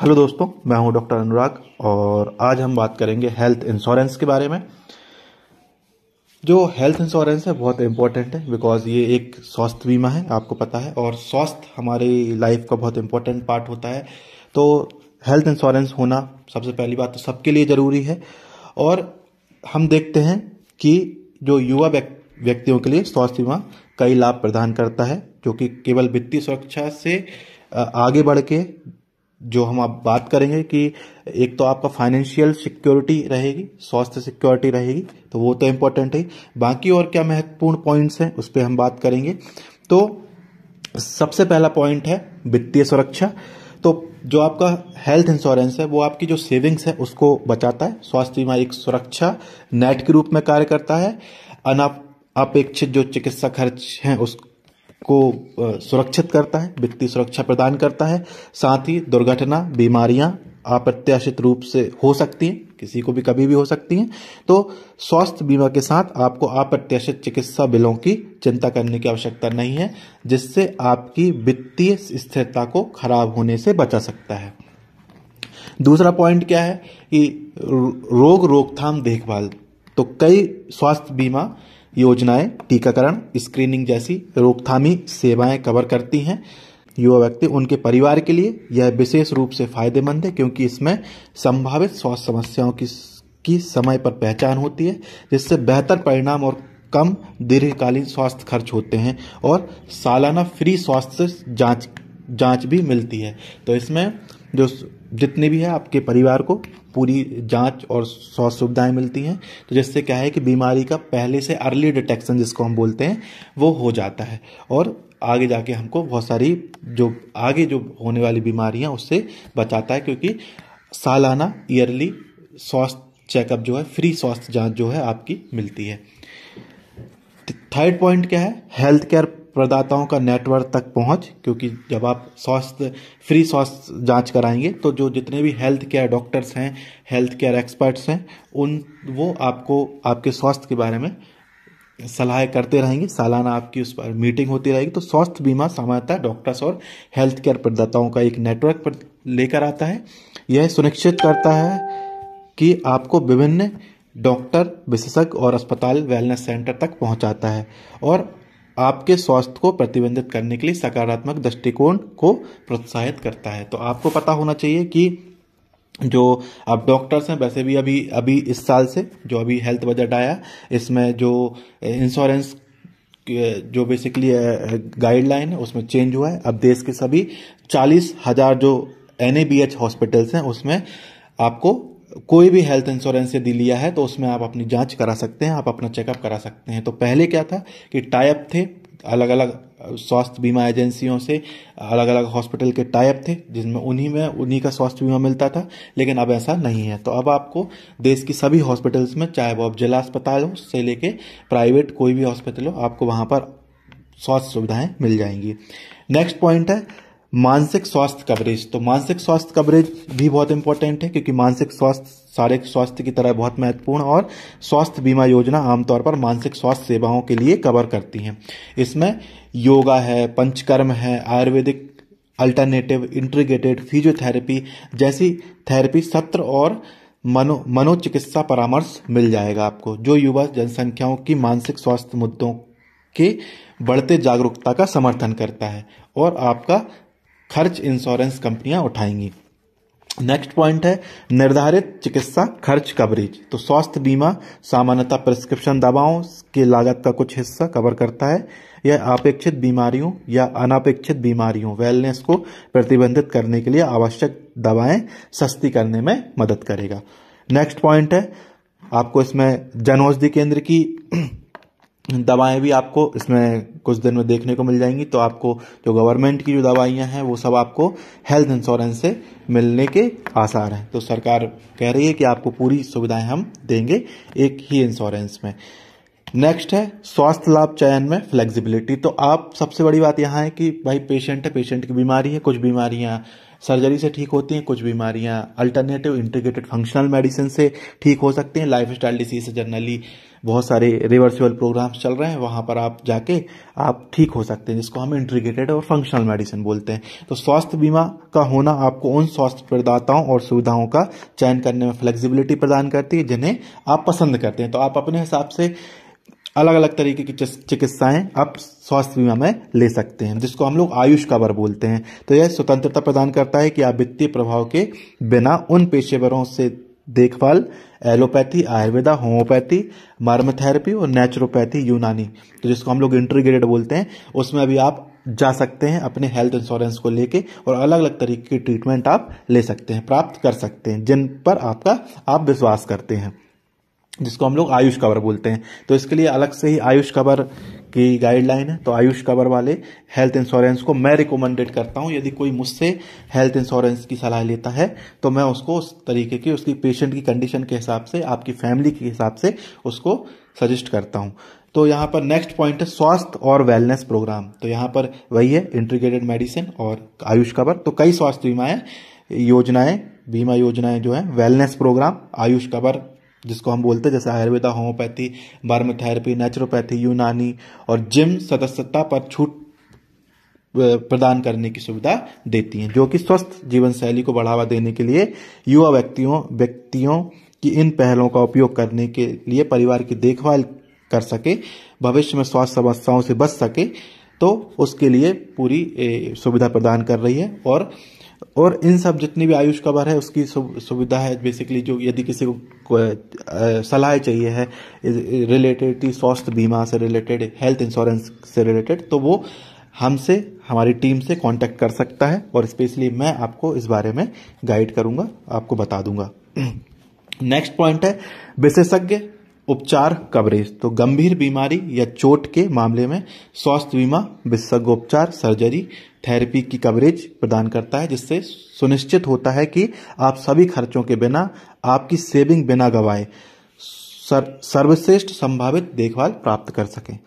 Hello दोस्तों, मैं हूं डॉक्टर अनुराग और आज हम बात करेंगे हेल्थ इंश्योरेंस के बारे में। जो हेल्थ इंश्योरेंस है बहुत इम्पोर्टेंट है बिकॉज ये एक स्वास्थ्य बीमा है, आपको पता है, और स्वास्थ्य हमारी लाइफ का बहुत इम्पोर्टेंट पार्ट होता है। तो हेल्थ इंश्योरेंस होना सबसे पहली बात तो सबके लिए ज़रूरी है। और हम देखते हैं कि जो युवा व्यक्तियों के लिए स्वास्थ्य बीमा कई लाभ प्रदान करता है, जो कि केवल वित्तीय सुरक्षा से आगे बढ़ के जो हम अब बात करेंगे कि एक तो आपका फाइनेंशियल सिक्योरिटी रहेगी, स्वास्थ्य सिक्योरिटी रहेगी, तो वो तो इम्पोर्टेंट है। बाकी और क्या महत्वपूर्ण पॉइंट्स हैं उस पर हम बात करेंगे। तो सबसे पहला पॉइंट है वित्तीय सुरक्षा। तो जो आपका हेल्थ इंश्योरेंस है वो आपकी जो सेविंग्स है उसको बचाता है। स्वास्थ्य बीमा एक सुरक्षा नेट के रूप में कार्य करता है। अनापेक्षित जो चिकित्सा खर्च हैं उसको सुरक्षित करता है, वित्तीय सुरक्षा प्रदान करता है। साथ ही दुर्घटना, बीमारियां अप्रत्याशित रूप से हो सकती हैं, किसी को भी कभी भी हो सकती हैं। तो स्वास्थ्य बीमा के साथ आपको अप्रत्याशित चिकित्सा बिलों की चिंता करने की आवश्यकता नहीं है, जिससे आपकी वित्तीय स्थिरता को खराब होने से बचा सकता है। दूसरा पॉइंट क्या है कि रोग रोकथाम देखभाल। तो कई स्वास्थ्य बीमा योजनाएं टीकाकरण, स्क्रीनिंग जैसी रोकथामी सेवाएं कवर करती हैं। युवा व्यक्ति उनके परिवार के लिए यह विशेष रूप से फायदेमंद है, क्योंकि इसमें संभावित स्वास्थ्य समस्याओं की समय पर पहचान होती है, जिससे बेहतर परिणाम और कम दीर्घकालीन स्वास्थ्य खर्च होते हैं। और सालाना फ्री स्वास्थ्य जांच भी मिलती है। तो इसमें जो जितने भी है आपके परिवार को पूरी जांच और स्वास्थ्य सुविधाएं मिलती हैं। तो जिससे क्या है कि बीमारी का पहले से अर्ली डिटेक्शन जिसको हम बोलते हैं वो हो जाता है, और आगे जाके हमको बहुत सारी जो आगे जो होने वाली बीमारियां उससे बचाता है, क्योंकि सालाना ईयरली स्वास्थ्य चेकअप जो है, फ्री स्वास्थ्य जांच जो है आपकी मिलती है। थर्ड पॉइंट क्या है, हेल्थ केयर प्रदाताओं का नेटवर्क तक पहुंच। क्योंकि जब आप फ्री स्वास्थ्य जांच कराएंगे तो जो जितने भी हेल्थ केयर डॉक्टर्स हैं, हेल्थ केयर एक्सपर्ट्स हैं, वो आपको आपके स्वास्थ्य के बारे में सलाह करते रहेंगे। सालाना आपकी उस पर मीटिंग होती रहेगी। तो स्वास्थ्य बीमा सामान्यतः डॉक्टर्स और हेल्थ केयर प्रदाताओं का एक नेटवर्क पर लेकर आता है। यह सुनिश्चित करता है कि आपको विभिन्न डॉक्टर, विशेषज्ञ और अस्पताल वेलनेस सेंटर तक पहुंचाता है, और आपके स्वास्थ्य को प्रतिबंधित करने के लिए सकारात्मक दृष्टिकोण को प्रोत्साहित करता है। तो आपको पता होना चाहिए कि जो आप डॉक्टर्स हैं, वैसे भी अभी इस साल से जो अभी हेल्थ बजट आया, इसमें जो इंश्योरेंस जो बेसिकली गाइडलाइन है उसमें चेंज हुआ है। अब देश के सभी 40,000 जो NABH हॉस्पिटल्स हैं उसमें आपको कोई भी हेल्थ इंश्योरेंस यदि लिया है तो उसमें आप अपनी जांच करा सकते हैं, आप अपना चेकअप करा सकते हैं। तो पहले क्या था कि टाइप थे, अलग अलग स्वास्थ्य बीमा एजेंसियों से अलग अलग हॉस्पिटल के टाइप थे, जिसमें उन्हीं का स्वास्थ्य बीमा मिलता था। लेकिन अब ऐसा नहीं है। तो अब आपको देश की सभी हॉस्पिटल्स में, चाहे वो अब जिला अस्पताल हो से लेके प्राइवेट कोई भी हॉस्पिटल हो, आपको वहां पर स्वास्थ्य सुविधाएं मिल जाएंगी। नेक्स्ट पॉइंट है मानसिक स्वास्थ्य कवरेज। तो मानसिक स्वास्थ्य कवरेज भी बहुत इंपॉर्टेंट है, क्योंकि मानसिक स्वास्थ्य सारे स्वास्थ्य की तरह बहुत महत्वपूर्ण, और स्वास्थ्य बीमा योजना आमतौर पर मानसिक स्वास्थ्य सेवाओं के लिए कवर करती हैं। इसमें योगा है, पंचकर्म है, आयुर्वेदिक अल्टरनेटिव, इंटीग्रेटेड फिजियोथेरेपी जैसी थेरेपी सत्र और मनोचिकित्सा परामर्श मिल जाएगा आपको, जो युवा जनसंख्याओं की मानसिक स्वास्थ्य मुद्दों के बढ़ते जागरूकता का समर्थन करता है, और आपका खर्च इंश्योरेंस कंपनियां उठाएंगी। नेक्स्ट पॉइंट है निर्धारित चिकित्सा खर्च कवरेज। तो स्वास्थ्य बीमा सामान्यतः प्रिस्क्रिप्शन दवाओं की लागत का कुछ हिस्सा कवर करता है। यह अपेक्षित बीमारियों या अनापेक्षित बीमारियों, वेलनेस को प्रतिबंधित करने के लिए आवश्यक दवाएं सस्ती करने में मदद करेगा। नेक्स्ट पॉइंट है आपको इसमें जन औषधि केंद्र की दवाएं भी आपको इसमें कुछ दिन में देखने को मिल जाएंगी। तो आपको जो गवर्नमेंट की जो दवाइयां हैं वो सब आपको हेल्थ इंश्योरेंस से मिलने के आसार हैं। तो सरकार कह रही है कि आपको पूरी सुविधाएं हम देंगे एक ही इंश्योरेंस में। नेक्स्ट है स्वास्थ्य लाभ चयन में फ्लेक्सिबिलिटी। तो आप सबसे बड़ी बात यहाँ है कि भाई पेशेंट है, पेशेंट की बीमारी है, कुछ बीमारियां सर्जरी से ठीक होती हैं, कुछ बीमारियां अल्टरनेटिव इंटीग्रेटेड फंक्शनल मेडिसिन से ठीक हो सकती हैं। लाइफस्टाइल डिसीज से जनरली बहुत सारे रिवर्सिबल प्रोग्राम्स चल रहे हैं, वहां पर आप जाके आप ठीक हो सकते हैं, जिसको हम इंटीग्रेटेड और फंक्शनल मेडिसिन बोलते हैं। तो स्वास्थ्य बीमा का होना आपको उन स्वास्थ्य प्रदाताओं और सुविधाओं का चयन करने में फ्लेक्सिबिलिटी प्रदान करती है जिन्हें आप पसंद करते हैं। तो आप अपने हिसाब से अलग अलग तरीके की चिकित्साएं आप स्वास्थ्य बीमा में ले सकते हैं, जिसको हम लोग आयुष कवर बोलते हैं। तो यह स्वतंत्रता प्रदान करता है कि आप वित्तीय प्रभाव के बिना उन पेशेवरों से देखभाल, एलोपैथी, आयुर्वेदा, होम्योपैथी, मर्म थेरेपी और नेचुरोपैथी, यूनानी, तो जिसको हम लोग इंटीग्रेटेड बोलते हैं, उसमें भी आप जा सकते हैं अपने हेल्थ इंश्योरेंस को लेके, और अलग अलग तरीके की ट्रीटमेंट आप ले सकते हैं, प्राप्त कर सकते हैं, जिन पर आप विश्वास करते हैं, जिसको हम लोग आयुष कवर बोलते हैं। तो इसके लिए अलग से ही आयुष कवर की गाइडलाइन है। तो आयुष कवर वाले हेल्थ इंश्योरेंस को मैं रिकमेंडेड करता हूं। यदि कोई मुझसे हेल्थ इंश्योरेंस की सलाह लेता है तो मैं उसको उस तरीके की, उसकी पेशेंट की कंडीशन के हिसाब से, आपकी फैमिली के हिसाब से उसको सजेस्ट करता हूं। तो यहाँ पर नेक्स्ट पॉइंट है स्वास्थ्य और वेलनेस प्रोग्राम। तो यहाँ पर वही है इंटीग्रेटेड मेडिसिन और आयुष कवर। तो कई स्वास्थ्य बीमा योजनाएं जो है, वेलनेस प्रोग्राम, आयुष कवर जिसको हम बोलते हैं, जैसे आयुर्वेदा, होम्योपैथी, बर्म थेरेपी, नेचुरोपैथी, यूनानी और जिम सदस्यता पर छूट प्रदान करने की सुविधा देती हैं, जो कि स्वस्थ जीवन शैली को बढ़ावा देने के लिए युवा व्यक्तियों की इन पहलों का उपयोग करने के लिए परिवार की देखभाल कर सके, भविष्य में स्वास्थ्य समस्याओं से बच सके, तो उसके लिए पूरी सुविधा प्रदान कर रही है। और इन सब जितनी भी आयुष कवर है उसकी सुविधा है बेसिकली, जो यदि किसी को सलाह चाहिए है रिलेटेड स्वास्थ्य बीमा से रिलेटेड, हेल्थ इंश्योरेंस से रिलेटेड, तो वो हमसे, हमारी टीम से कांटेक्ट कर सकता है, और स्पेशली मैं आपको इस बारे में गाइड करूंगा, आपको बता दूंगा। नेक्स्ट पॉइंट है विशेषज्ञ उपचार कवरेज। तो गंभीर बीमारी या चोट के मामले में स्वास्थ्य बीमा विशेषज्ञ उपचार, सर्जरी, थेरेपी की कवरेज प्रदान करता है, जिससे सुनिश्चित होता है कि आप सभी खर्चों के बिना, आपकी सेविंग बिना गवाए सर्वश्रेष्ठ संभावित देखभाल प्राप्त कर सकें।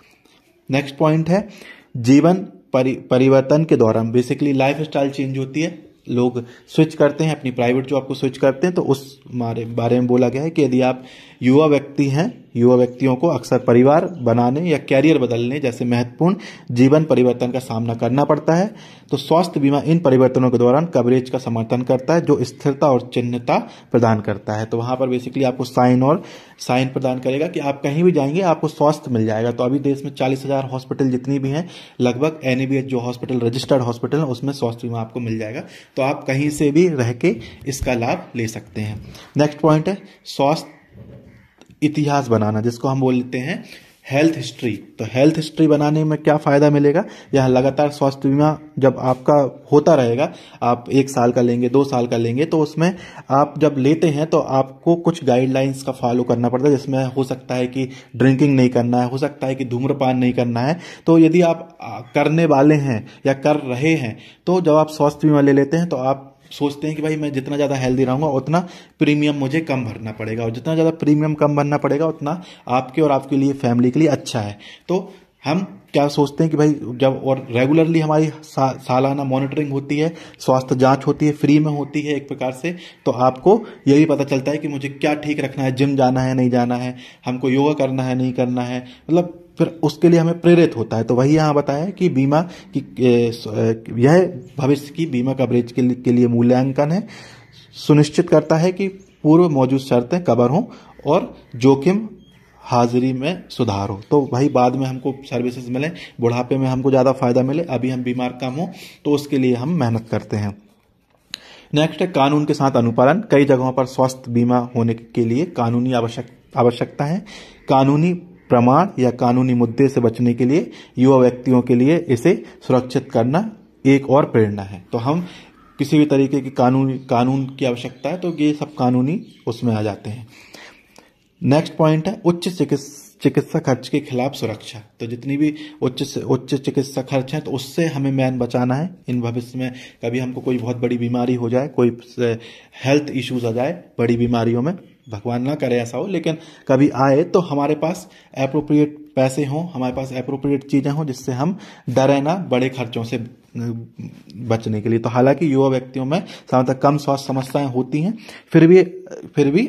नेक्स्ट पॉइंट है जीवन परिवर्तन के दौरान, बेसिकली लाइफ स्टाइल चेंज होती है, लोग स्विच करते हैं, अपनी प्राइवेट जॉब को स्विच करते हैं, तो उस बारे में बोला गया है कि यदि आप युवा व्यक्ति हैं, युवा व्यक्तियों को अक्सर परिवार बनाने या कैरियर बदलने जैसे महत्वपूर्ण जीवन परिवर्तन का सामना करना पड़ता है, तो स्वास्थ्य बीमा इन परिवर्तनों के दौरान कवरेज का समर्थन करता है, जो स्थिरता और चिन्हता प्रदान करता है। तो वहां पर बेसिकली आपको साइन प्रदान करेगा कि आप कहीं भी जाएंगे आपको स्वास्थ्य मिल जाएगा। तो अभी देश में 40,000 हॉस्पिटल जितनी भी हैं, लगभग NABH जो हॉस्पिटल रजिस्टर्ड हॉस्पिटल है उसमें स्वास्थ्य बीमा आपको मिल जाएगा, तो आप कहीं से भी रह के इसका लाभ ले सकते हैं। नेक्स्ट पॉइंट है स्वास्थ्य इतिहास बनाना, जिसको हम बोलते हैं हेल्थ हिस्ट्री। तो हेल्थ हिस्ट्री बनाने में क्या फायदा मिलेगा, यहाँ लगातार स्वास्थ्य बीमा जब आपका होता रहेगा, आप 1 साल का लेंगे, 2 साल का लेंगे, तो उसमें आप जब लेते हैं तो आपको कुछ गाइडलाइंस का फॉलो करना पड़ता है, जिसमें हो सकता है कि ड्रिंकिंग नहीं करना है, हो सकता है कि धूम्रपान नहीं करना है। तो यदि आप करने वाले हैं या कर रहे हैं, तो जब आप स्वास्थ्य बीमा ले लेते हैं तो आप सोचते हैं कि भाई मैं जितना ज़्यादा हेल्दी रहूंगा उतना प्रीमियम मुझे कम भरना पड़ेगा, और जितना ज़्यादा प्रीमियम कम भरना पड़ेगा उतना आपके और आपके लिए, फैमिली के लिए अच्छा है। तो हम क्या सोचते हैं कि भाई जब, और रेगुलरली हमारी सालाना मॉनिटरिंग होती है, स्वास्थ्य जांच होती है, फ्री में होती है एक प्रकार से, तो आपको यही पता चलता है कि मुझे क्या ठीक रखना है, जिम जाना है नहीं जाना है, हमको योगा करना है नहीं करना है, मतलब फिर उसके लिए हमें प्रेरित होता है। तो वही यहाँ बताया है कि बीमा की यह भविष्य की बीमा कवरेज के लिए मूल्यांकन है, सुनिश्चित करता है कि पूर्व मौजूद शर्तें कवर हों और जोखिम हाजिरी में सुधार हो। तो भाई बाद में हमको सर्विसेज मिले, बुढ़ापे में हमको ज़्यादा फायदा मिले, अभी हम बीमार कम हो, तो उसके लिए हम मेहनत करते हैं। नेक्स्ट है कानून के साथ अनुपालन। कई जगहों पर स्वास्थ्य बीमा होने के लिए कानूनी आवश्यकता है। कानूनी प्रमाण या कानूनी मुद्दे से बचने के लिए युवा व्यक्तियों के लिए इसे सुरक्षित करना एक और प्रेरणा है। तो हम किसी भी तरीके की कानून की आवश्यकता है तो ये सब कानूनी उसमें आ जाते हैं। नेक्स्ट पॉइंट है उच्च चिकित्सा खर्च के खिलाफ सुरक्षा। तो जितनी भी उच्च चिकित्सा खर्च है तो उससे हमें मैन बचाना है। इन भविष्य में कभी हमको कोई बहुत बड़ी बीमारी हो जाए, कोई हेल्थ इश्यूज आ जाए बड़ी बीमारियों में, भगवान ना करे ऐसा हो, लेकिन कभी आए तो हमारे पास एप्रोप्रिएट पैसे हों, हमारे पास एप्रोप्रिएट चीजें हों, जिससे हम डरे ना बड़े खर्चों से बचने के लिए। तो हालांकि युवा व्यक्तियों में साधारणतः कम स्वास्थ्य समस्याएं होती हैं, फिर भी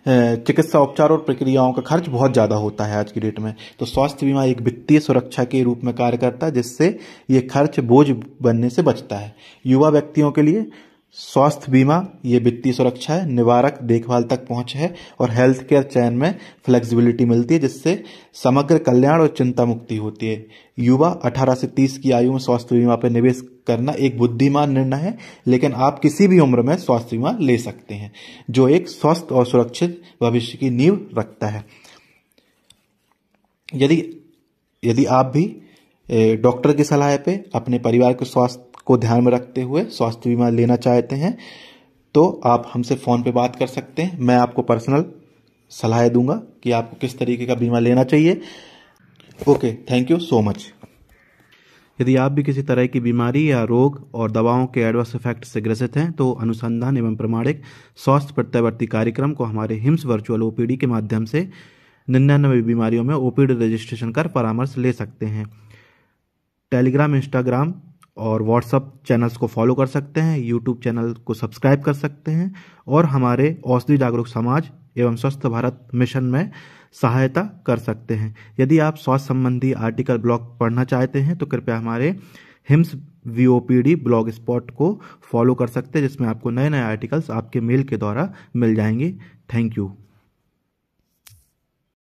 चिकित्सा उपचार और प्रक्रियाओं का खर्च बहुत ज़्यादा होता है आज की डेट में। तो स्वास्थ्य बीमा एक वित्तीय सुरक्षा के रूप में कार्य करता है, जिससे ये खर्च बोझ बनने से बचता है। युवा व्यक्तियों के लिए स्वास्थ्य बीमा ये वित्तीय सुरक्षा है, निवारक देखभाल तक पहुंच है और हेल्थ केयर चयन में फ्लेक्सिबिलिटी मिलती है, जिससे समग्र कल्याण और चिंता मुक्ति होती है। युवा 18 से 30 की आयु में स्वास्थ्य बीमा पर निवेश करना एक बुद्धिमान निर्णय है, लेकिन आप किसी भी उम्र में स्वास्थ्य बीमा ले सकते हैं, जो एक स्वस्थ और सुरक्षित भविष्य की नींव रखता है। यदि आप भी डॉक्टर की सलाह पे अपने परिवार के स्वास्थ्य को ध्यान में रखते हुए स्वास्थ्य बीमा लेना चाहते हैं, तो आप हमसे फ़ोन पे बात कर सकते हैं। मैं आपको पर्सनल सलाह दूंगा कि आपको किस तरीके का बीमा लेना चाहिए। Okay, thank you so much. यदि आप भी किसी तरह की बीमारी या रोग और दवाओं के एडवर्स इफेक्ट से ग्रसित हैं, तो अनुसंधान एवं प्रमाणिक स्वास्थ्य प्रत्यावर्ती कार्यक्रम को हमारे हिम्स वर्चुअल ओपीडी के माध्यम से 99 बीमारियों में ओपीडी रजिस्ट्रेशन कर परामर्श ले सकते हैं। टेलीग्राम, इंस्टाग्राम और व्हाट्सएप चैनल्स को फॉलो कर सकते हैं, यूट्यूब चैनल को सब्सक्राइब कर सकते हैं और हमारे औषधि जागरूक समाज एवं स्वस्थ भारत मिशन में सहायता कर सकते हैं। यदि आप स्वास्थ्य संबंधी आर्टिकल ब्लॉग पढ़ना चाहते हैं, तो कृपया हमारे हिम्स VOPD ब्लॉग स्पॉट को फॉलो कर सकते हैं, जिसमें आपको नए नए आर्टिकल्स आपके मेल के द्वारा मिल जाएंगे। Thank you.